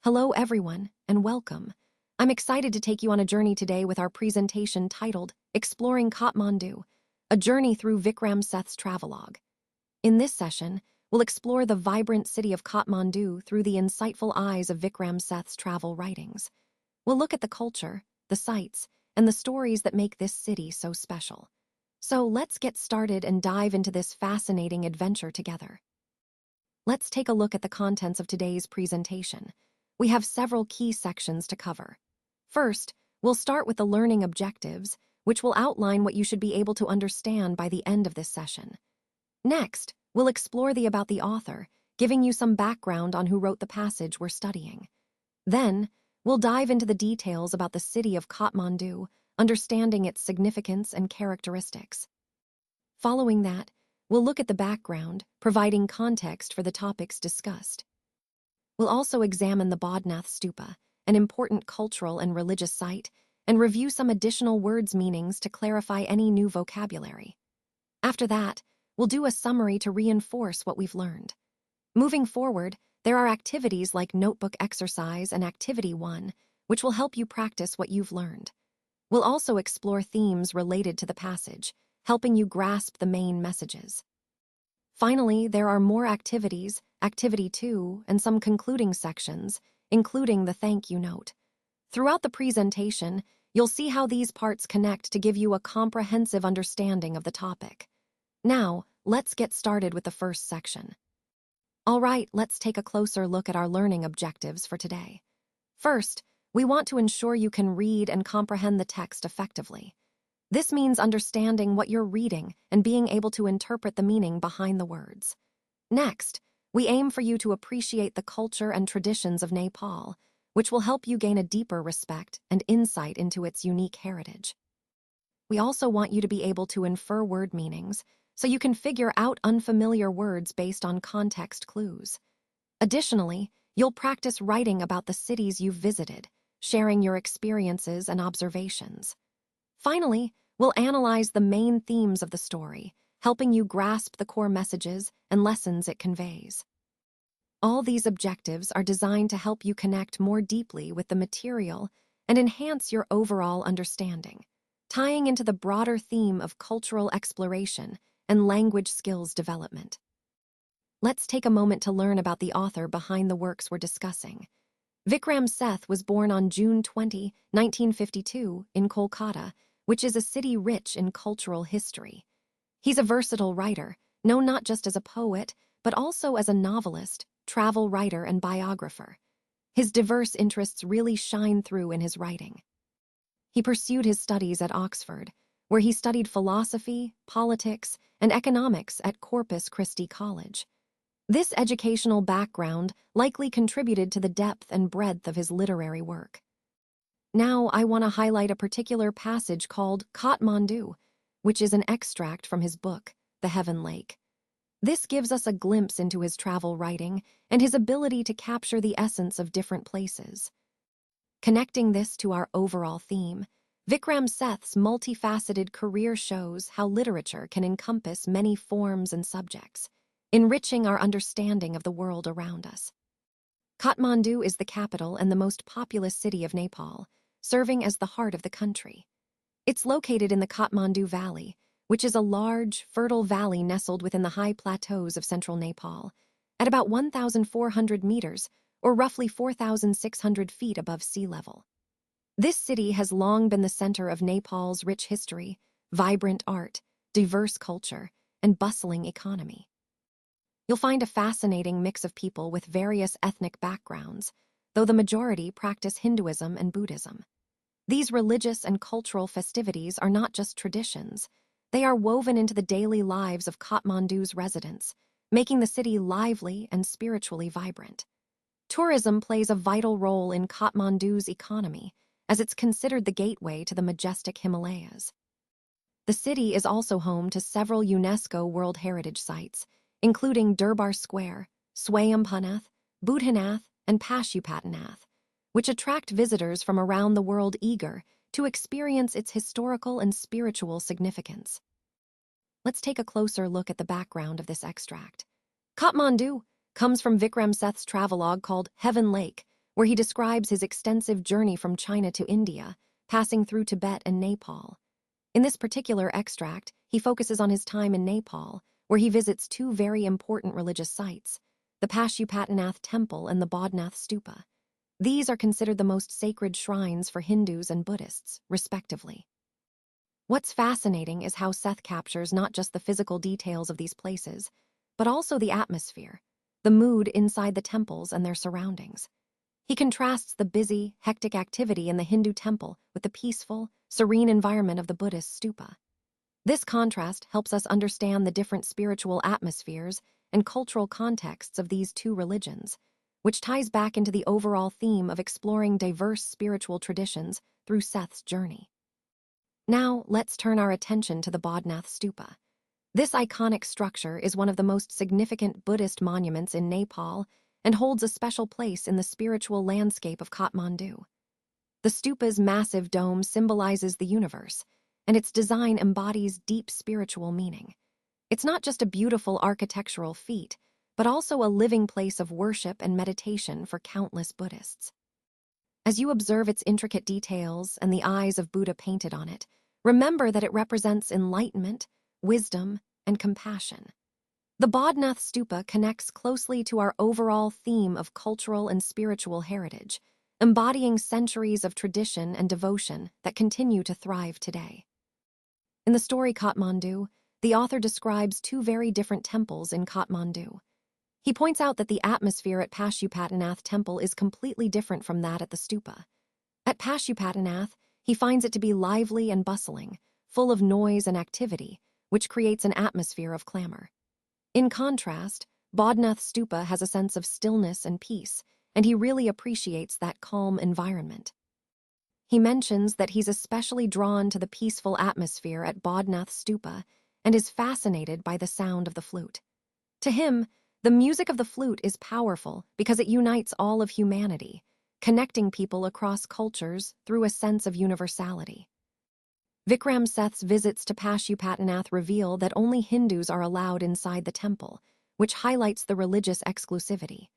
Hello, everyone, and welcome. I'm excited to take you on a journey today with our presentation titled Exploring Kathmandu, a journey through Vikram Seth's travelogue. In this session, we'll explore the vibrant city of Kathmandu through the insightful eyes of Vikram Seth's travel writings. We'll look at the culture, the sights, and the stories that make this city so special. So let's get started and dive into this fascinating adventure together. Let's take a look at the contents of today's presentation. We have several key sections to cover. First, we'll start with the learning objectives, which will outline what you should be able to understand by the end of this session. Next, we'll explore about the author, giving you some background on who wrote the passage we're studying. Then, we'll dive into the details about the city of Kathmandu, understanding its significance and characteristics. Following that, we'll look at the background, providing context for the topics discussed. We'll also examine the Bodhnath Stupa, an important cultural and religious site, and review some additional words' meanings to clarify any new vocabulary. After that, we'll do a summary to reinforce what we've learned. Moving forward, there are activities like Notebook Exercise and Activity 1, which will help you practice what you've learned. We'll also explore themes related to the passage, helping you grasp the main messages. Finally, there are more activities, Activity 2, and some concluding sections, including the thank you note. Throughout the presentation, you'll see how these parts connect to give you a comprehensive understanding of the topic. Now, let's get started with the first section. All right, let's take a closer look at our learning objectives for today. First, we want to ensure you can read and comprehend the text effectively. This means understanding what you're reading and being able to interpret the meaning behind the words. Next, we aim for you to appreciate the culture and traditions of Nepal, which will help you gain a deeper respect and insight into its unique heritage. We also want you to be able to infer word meanings so you can figure out unfamiliar words based on context clues. Additionally, you'll practice writing about the cities you've visited, sharing your experiences and observations. Finally, we'll analyze the main themes of the story, helping you grasp the core messages and lessons it conveys. All these objectives are designed to help you connect more deeply with the material and enhance your overall understanding, tying into the broader theme of cultural exploration and language skills development. Let's take a moment to learn about the author behind the works we're discussing. Vikram Seth was born on June 20, 1952, in Kolkata, which is a city rich in cultural history. He's a versatile writer, known not just as a poet, but also as a novelist, travel writer, and biographer. His diverse interests really shine through in his writing. He pursued his studies at Oxford, where he studied philosophy, politics, and economics at Corpus Christi College. This educational background likely contributed to the depth and breadth of his literary work. Now, I want to highlight a particular passage called Kathmandu, which is an extract from his book, The Heaven Lake. This gives us a glimpse into his travel writing and his ability to capture the essence of different places. Connecting this to our overall theme, Vikram Seth's multifaceted career shows how literature can encompass many forms and subjects, enriching our understanding of the world around us. Kathmandu is the capital and the most populous city of Nepal, serving as the heart of the country. It's located in the Kathmandu Valley, which is a large, fertile valley nestled within the high plateaus of central Nepal, at about 1,400 meters, or roughly 4,600 feet above sea level. This city has long been the center of Nepal's rich history, vibrant art, diverse culture, and bustling economy. You'll find a fascinating mix of people with various ethnic backgrounds, though the majority practice Hinduism and Buddhism. These religious and cultural festivities are not just traditions. They are woven into the daily lives of Kathmandu's residents, making the city lively and spiritually vibrant. Tourism plays a vital role in Kathmandu's economy, as it's considered the gateway to the majestic Himalayas. The city is also home to several UNESCO World Heritage Sites, including Durbar Square, Swayambhunath, Buddhanath, and Pashupatinath, which attract visitors from around the world eager to experience its historical and spiritual significance. Let's take a closer look at the background of this extract. Kathmandu comes from Vikram Seth's travelogue called Heaven Lake, where he describes his extensive journey from China to India, passing through Tibet and Nepal. In this particular extract, he focuses on his time in Nepal, where he visits two very important religious sites, the Pashupatinath Temple and the Bodhnath Stupa. These are considered the most sacred shrines for Hindus and Buddhists, respectively. What's fascinating is how Seth captures not just the physical details of these places, but also the atmosphere, the mood inside the temples and their surroundings. He contrasts the busy, hectic activity in the Hindu temple with the peaceful, serene environment of the Buddhist stupa. This contrast helps us understand the different spiritual atmospheres and cultural contexts of these two religions, which ties back into the overall theme of exploring diverse spiritual traditions through Seth's journey. Now, let's turn our attention to the Bodhnath Stupa. This iconic structure is one of the most significant Buddhist monuments in Nepal and holds a special place in the spiritual landscape of Kathmandu. The stupa's massive dome symbolizes the universe, and its design embodies deep spiritual meaning. It's not just a beautiful architectural feat, but also a living place of worship and meditation for countless Buddhists. As you observe its intricate details and the eyes of Buddha painted on it, remember that it represents enlightenment, wisdom, and compassion. The Bodhnath Stupa connects closely to our overall theme of cultural and spiritual heritage, embodying centuries of tradition and devotion that continue to thrive today. In the story Kathmandu, the author describes two very different temples in Kathmandu. He points out that the atmosphere at Pashupatinath Temple is completely different from that at the stupa. At Pashupatinath, he finds it to be lively and bustling, full of noise and activity, which creates an atmosphere of clamor. In contrast, Bodhnath Stupa has a sense of stillness and peace, and he really appreciates that calm environment. He mentions that he's especially drawn to the peaceful atmosphere at Bodhnath Stupa and is fascinated by the sound of the flute. To him, the music of the flute is powerful because it unites all of humanity, connecting people across cultures through a sense of universality. Vikram Seth's visits to Pashupatinath reveal that only Hindus are allowed inside the temple, which highlights the religious exclusivity.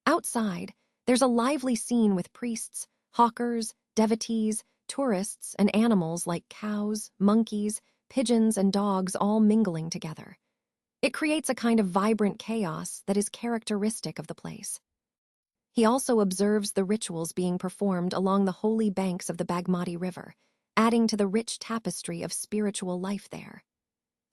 Outside, there's a lively scene with priests, hawkers, devotees, tourists, and animals like cows, monkeys, pigeons, and dogs all mingling together. It creates a kind of vibrant chaos that is characteristic of the place. He also observes the rituals being performed along the holy banks of the Bagmati River, adding to the rich tapestry of spiritual life there.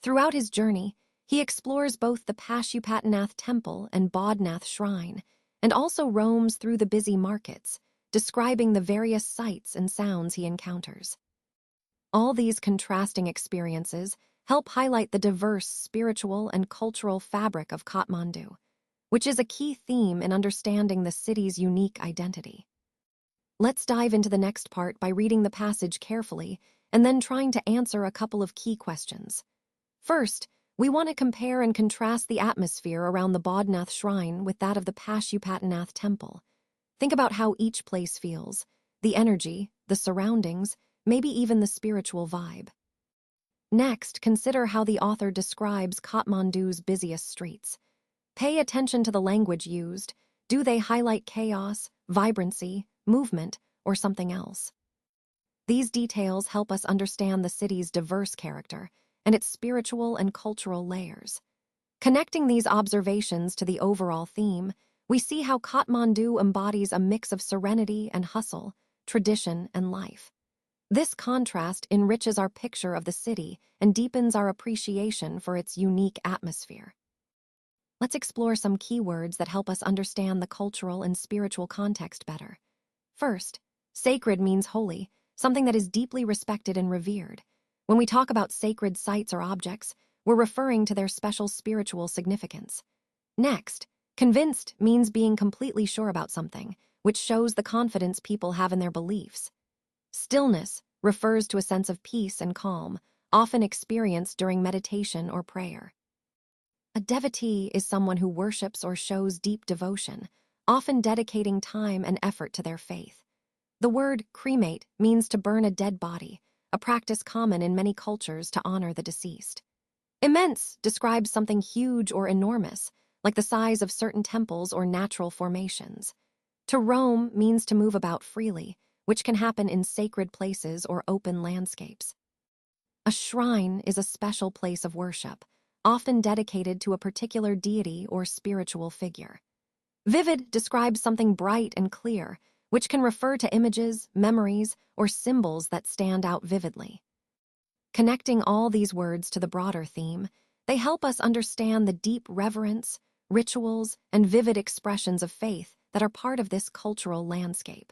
Throughout his journey, he explores both the Pashupatinath Temple and Bodhnath Shrine, and also roams through the busy markets, describing the various sights and sounds he encounters. All these contrasting experiences help highlight the diverse spiritual and cultural fabric of Kathmandu, which is a key theme in understanding the city's unique identity. Let's dive into the next part by reading the passage carefully and then trying to answer a couple of key questions. First, we want to compare and contrast the atmosphere around the Bodhnath Shrine with that of the Pashupatinath Temple. Think about how each place feels, the energy, the surroundings, maybe even the spiritual vibe. Next, consider how the author describes Kathmandu's busiest streets. Pay attention to the language used. Do they highlight chaos, vibrancy, movement, or something else? These details help us understand the city's diverse character and its spiritual and cultural layers. Connecting these observations to the overall theme, we see how Kathmandu embodies a mix of serenity and hustle, tradition and life. This contrast enriches our picture of the city and deepens our appreciation for its unique atmosphere. Let's explore some keywords that help us understand the cultural and spiritual context better. First, sacred means holy, something that is deeply respected and revered. When we talk about sacred sites or objects, we're referring to their special spiritual significance. Next, convinced means being completely sure about something, which shows the confidence people have in their beliefs. Stillness refers to a sense of peace and calm, often experienced during meditation or prayer. A devotee is someone who worships or shows deep devotion, often dedicating time and effort to their faith. The word cremate means to burn a dead body, a practice common in many cultures to honor the deceased. Immense describes something huge or enormous, like the size of certain temples or natural formations. To roam means to move about freely, which can happen in sacred places or open landscapes. A shrine is a special place of worship, often dedicated to a particular deity or spiritual figure. Vivid describes something bright and clear, which can refer to images, memories, or symbols that stand out vividly. Connecting all these words to the broader theme, they help us understand the deep reverence, rituals, and vivid expressions of faith that are part of this cultural landscape.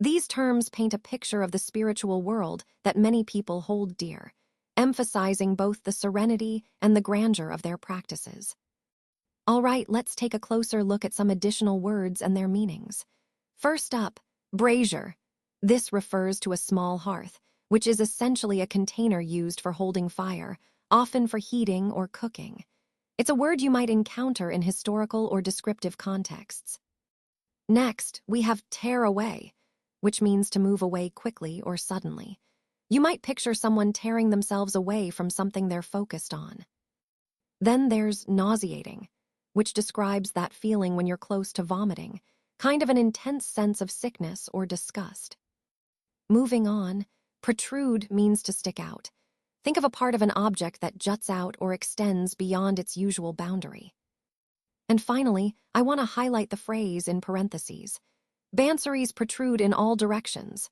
These terms paint a picture of the spiritual world that many people hold dear, emphasizing both the serenity and the grandeur of their practices. All right, let's take a closer look at some additional words and their meanings. First up, brazier. This refers to a small hearth, which is essentially a container used for holding fire, often for heating or cooking. It's a word you might encounter in historical or descriptive contexts. Next, we have tear away, which means to move away quickly or suddenly. You might picture someone tearing themselves away from something they're focused on. Then there's nauseating, which describes that feeling when you're close to vomiting, kind of an intense sense of sickness or disgust. Moving on, protrude means to stick out. Think of a part of an object that juts out or extends beyond its usual boundary. And finally, I want to highlight the phrase in parentheses. Bansaries protrude in all directions.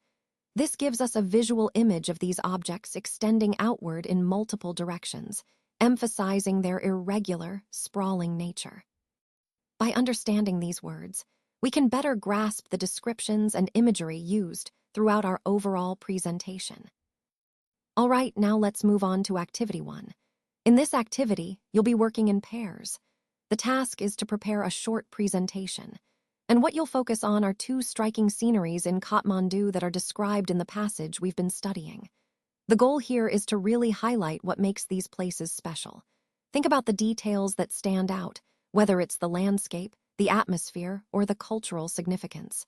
This gives us a visual image of these objects extending outward in multiple directions, emphasizing their irregular, sprawling nature. By understanding these words, we can better grasp the descriptions and imagery used throughout our overall presentation. All right, now let's move on to Activity 1. In this activity, you'll be working in pairs. The task is to prepare a short presentation, and what you'll focus on are two striking sceneries in Kathmandu that are described in the passage we've been studying. The goal here is to really highlight what makes these places special. Think about the details that stand out, whether it's the landscape, the atmosphere, or the cultural significance.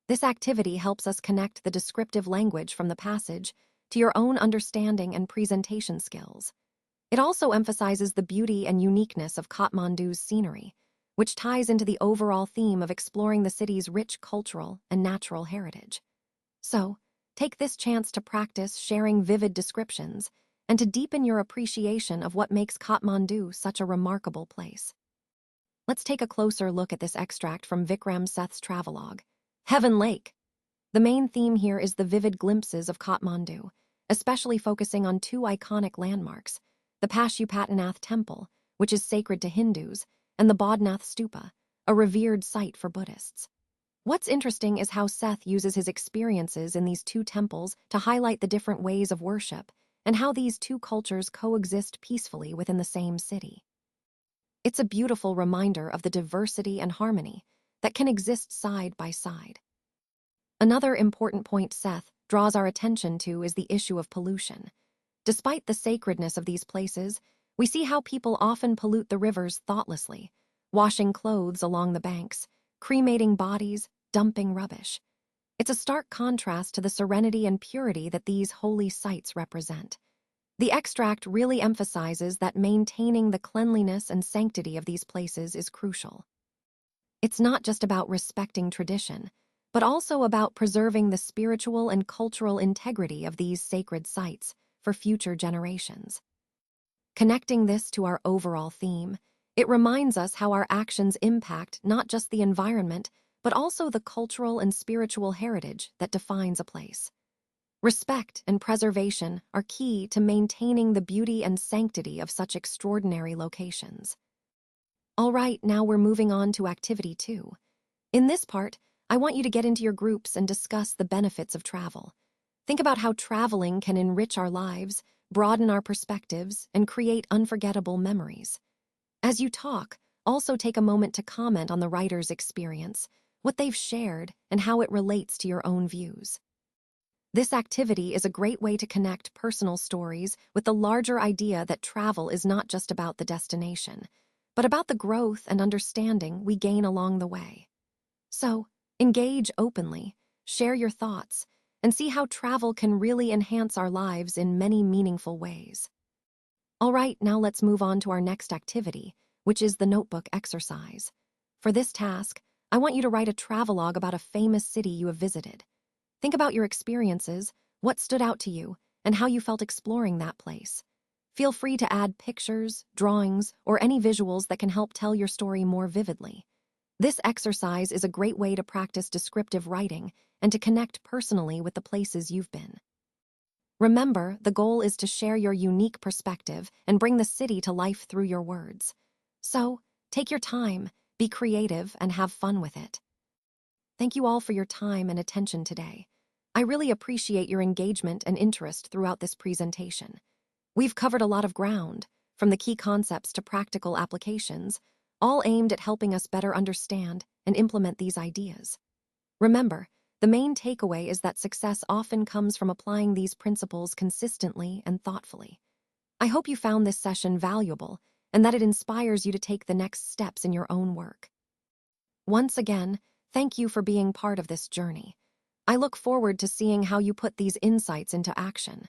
This activity helps us connect the descriptive language from the passage to your own understanding and presentation skills. It also emphasizes the beauty and uniqueness of Kathmandu's scenery, which ties into the overall theme of exploring the city's rich cultural and natural heritage. So, take this chance to practice sharing vivid descriptions and to deepen your appreciation of what makes Kathmandu such a remarkable place. Let's take a closer look at this extract from Vikram Seth's travelogue. Heaven Lake. The main theme here is the vivid glimpses of Kathmandu, especially focusing on two iconic landmarks, the Pashupatinath Temple, which is sacred to Hindus, and the Bodhnath Stupa, a revered site for Buddhists. What's interesting is how Seth uses his experiences in these two temples to highlight the different ways of worship and how these two cultures coexist peacefully within the same city. It's a beautiful reminder of the diversity and harmony that can exist side by side. Another important point Seth draws our attention to is the issue of pollution. Despite the sacredness of these places, we see how people often pollute the rivers thoughtlessly, washing clothes along the banks, cremating bodies, dumping rubbish. It's a stark contrast to the serenity and purity that these holy sites represent. The extract really emphasizes that maintaining the cleanliness and sanctity of these places is crucial. It's not just about respecting tradition, but also about preserving the spiritual and cultural integrity of these sacred sites for future generations. Connecting this to our overall theme, it reminds us how our actions impact not just the environment, but also the cultural and spiritual heritage that defines a place. Respect and preservation are key to maintaining the beauty and sanctity of such extraordinary locations. All right, now we're moving on to Activity 2. In this part, I want you to get into your groups and discuss the benefits of travel. Think about how traveling can enrich our lives, broaden our perspectives, and create unforgettable memories. As you talk, also take a moment to comment on the writer's experience, what they've shared, and how it relates to your own views. This activity is a great way to connect personal stories with the larger idea that travel is not just about the destination, but about the growth and understanding we gain along the way. So, engage openly, share your thoughts, and see how travel can really enhance our lives in many meaningful ways. All right, now let's move on to our next activity, which is the notebook exercise. For this task, I want you to write a travelogue about a famous city you have visited. Think about your experiences, what stood out to you, and how you felt exploring that place. Feel free to add pictures, drawings, or any visuals that can help tell your story more vividly. This exercise is a great way to practice descriptive writing and to connect personally with the places you've been. Remember, the goal is to share your unique perspective and bring the city to life through your words. So, take your time, be creative, and have fun with it. Thank you all for your time and attention today. I really appreciate your engagement and interest throughout this presentation. We've covered a lot of ground, from the key concepts to practical applications, all aimed at helping us better understand and implement these ideas. Remember, the main takeaway is that success often comes from applying these principles consistently and thoughtfully. I hope you found this session valuable and that it inspires you to take the next steps in your own work. Once again, thank you for being part of this journey. I look forward to seeing how you put these insights into action.